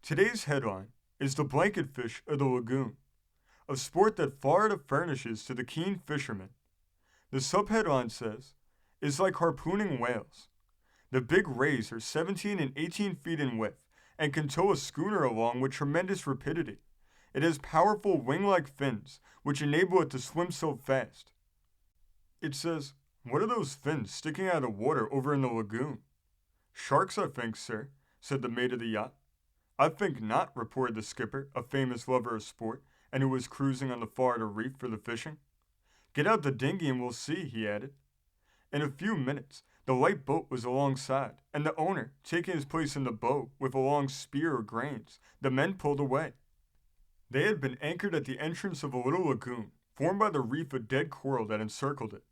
Today's headline is the blanket fish of the lagoon, a sport that Florida furnishes to the keen fishermen. The subheadline says, "Is like harpooning whales." The big rays are 17 and 18 feet in width and can tow a schooner along with tremendous rapidity. It has powerful wing-like fins, which enable it to swim so fast. It says, "What are those fins sticking out of the water over in the lagoon?" "Sharks, I think, sir," said the mate of the yacht. "I think not," reported the skipper, a famous lover of sport, and who was cruising on the Florida Reef for the fishing. "Get out the dinghy and we'll see," he added. In a few minutes, the light boat was alongside, and the owner, taking his place in the boat with a long spear or grains, the men pulled away. They had been anchored at the entrance of a little lagoon, formed by the reef of dead coral that encircled it.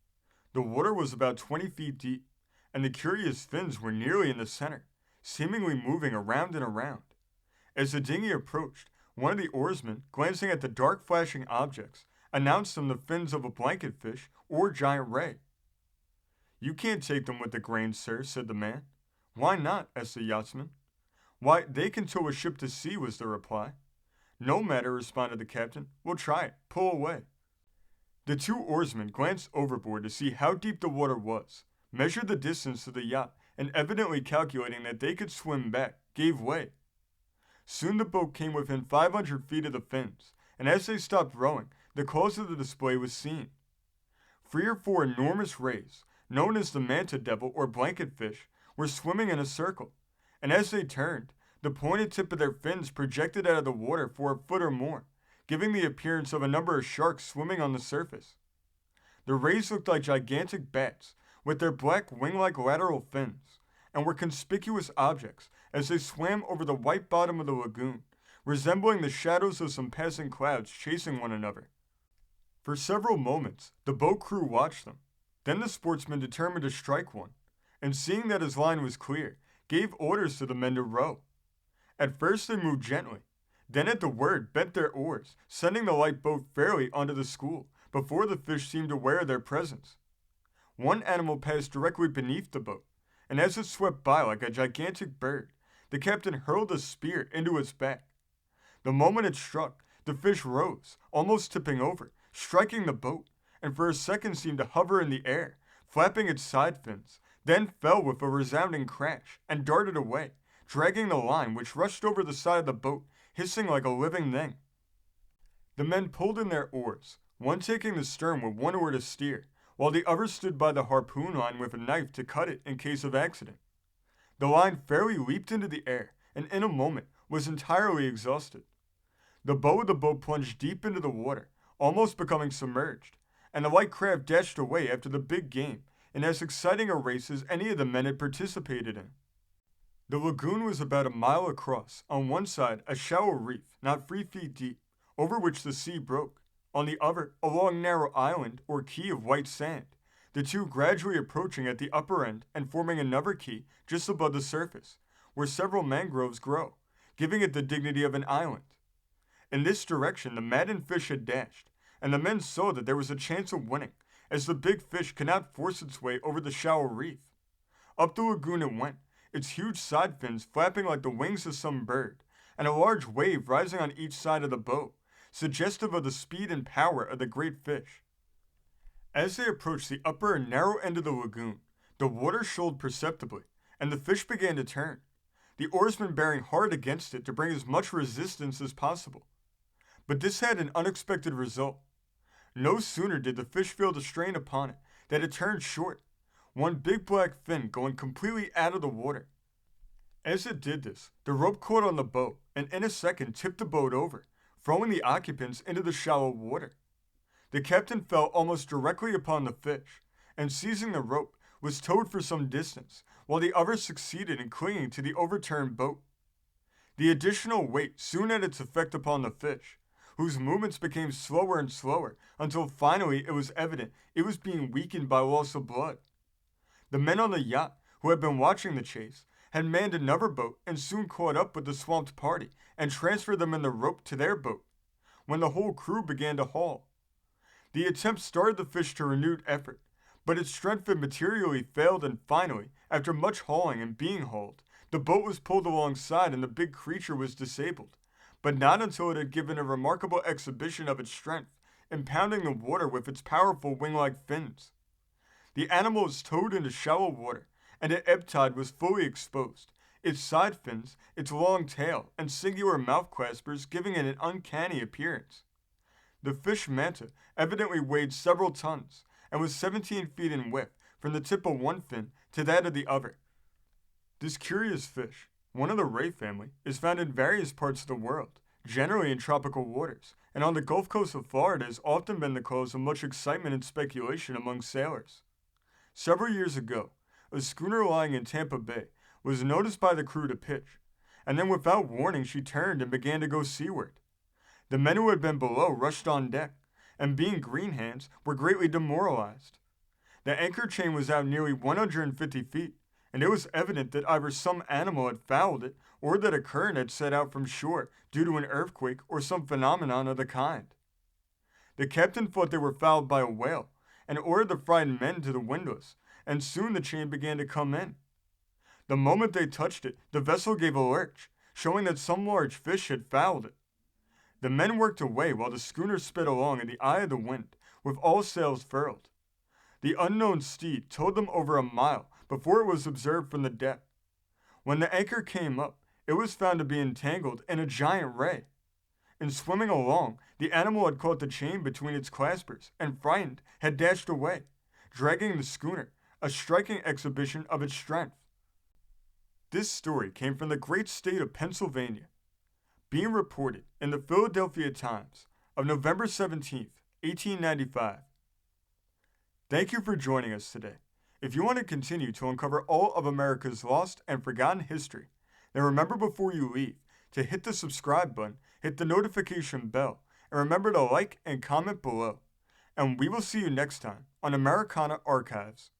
The water was about 20 feet deep, and the curious fins were nearly in the center, seemingly moving around and around. As the dinghy approached, one of the oarsmen, glancing at the dark flashing objects, announced them the fins of a blanket fish or giant ray. "You can't take them with the grains, sir," said the man. "Why not?" asked the yachtsman. "Why, they can tow a ship to sea," was the reply. "No matter," responded the captain. "We'll try it. Pull away." The two oarsmen glanced overboard to see how deep the water was, measured the distance to the yacht, and evidently calculating that they could swim back, gave way. Soon the boat came within 500 feet of the fins, and as they stopped rowing, the cause of the display was seen. 3 or 4 enormous rays, known as the manta devil or blanket fish, were swimming in a circle, and as they turned, the pointed tip of their fins projected out of the water for a foot or more, giving the appearance of a number of sharks swimming on the surface. The rays looked like gigantic bats, with their black wing-like lateral fins, and were conspicuous objects as they swam over the white bottom of the lagoon, resembling the shadows of some passing clouds chasing one another. For several moments, the boat crew watched them. Then the sportsman determined to strike one, and seeing that his line was clear, gave orders to the men to row. At first they moved gently, then at the word bent their oars, sending the light boat fairly onto the school, before the fish seemed aware of their presence. One animal passed directly beneath the boat, and as it swept by like a gigantic bird, the captain hurled a spear into its back. The moment it struck, the fish rose, almost tipping over, striking the boat, and for a second seemed to hover in the air, flapping its side fins, then fell with a resounding crash, and darted away, dragging the line which rushed over the side of the boat, hissing like a living thing. The men pulled in their oars, one taking the stern with one oar to steer, while the other stood by the harpoon line with a knife to cut it in case of accident. The line fairly leaped into the air, and in a moment was entirely exhausted. The bow of the boat plunged deep into the water, almost becoming submerged, and the light craft dashed away after the big game in as exciting a race as any of the men had participated in. The lagoon was about a mile across, on one side a shallow reef not 3 feet deep, over which the sea broke, on the other a long narrow island or key of white sand, the two gradually approaching at the upper end and forming another key just above the surface, where several mangroves grow, giving it the dignity of an island. In this direction the maddened fish had dashed, and the men saw that there was a chance of winning, as the big fish could not force its way over the shallow reef. Up the lagoon it went, its huge side fins flapping like the wings of some bird, and a large wave rising on each side of the boat, suggestive of the speed and power of the great fish. As they approached the upper and narrow end of the lagoon, the water shoaled perceptibly, and the fish began to turn, the oarsmen bearing hard against it to bring as much resistance as possible. But this had an unexpected result. No sooner did the fish feel the strain upon it than it turned short, one big black fin going completely out of the water. As it did this, the rope caught on the boat and in a second tipped the boat over, throwing the occupants into the shallow water. The captain fell almost directly upon the fish, and seizing the rope, was towed for some distance, while the others succeeded in clinging to the overturned boat. The additional weight soon had its effect upon the fish, whose movements became slower and slower until finally it was evident it was being weakened by loss of blood. The men on the yacht, who had been watching the chase, had manned another boat and soon caught up with the swamped party and transferred them in the rope to their boat, when the whole crew began to haul. The attempt started the fish to renewed effort, but its strength had materially failed, and finally, after much hauling and being hauled, The boat was pulled alongside and the big creature was disabled, but not until it had given a remarkable exhibition of its strength, impounding the water with its powerful wing-like fins. The animal was towed into shallow water, and at ebb tide was fully exposed, its side fins, its long tail, and singular mouth claspers giving it an uncanny appearance. The fish manta evidently weighed several tons, and was 17 feet in width from the tip of one fin to that of the other. This curious fish, one of the ray family, is found in various parts of the world, generally in tropical waters, and on the Gulf Coast of Florida has often been the cause of much excitement and speculation among sailors. Several years ago, a schooner lying in Tampa Bay was noticed by the crew to pitch, and then without warning she turned and began to go seaward. The men who had been below rushed on deck, and being green hands, were greatly demoralized. The anchor chain was out nearly 150 feet, and it was evident that either some animal had fouled it or that a current had set out from shore due to an earthquake or some phenomenon of the kind. The captain thought they were fouled by a whale and ordered the frightened men to the windlass, and soon the chain began to come in. The moment they touched it, the vessel gave a lurch, showing that some large fish had fouled it. The men worked away while the schooner sped along in the eye of the wind, with all sails furled. The unknown steed towed them over a mile before it was observed from the deck. When the anchor came up, it was found to be entangled in a giant ray. In swimming along, the animal had caught the chain between its claspers and, frightened, had dashed away, dragging the schooner, a striking exhibition of its strength. This story came from the great state of Pennsylvania, being reported in the Philadelphia Times of November 17th, 1895. Thank you for joining us today. If you want to continue to uncover all of America's lost and forgotten history, then remember before you leave to hit the subscribe button, hit the notification bell, and remember to like and comment below. And we will see you next time on Americana Archives.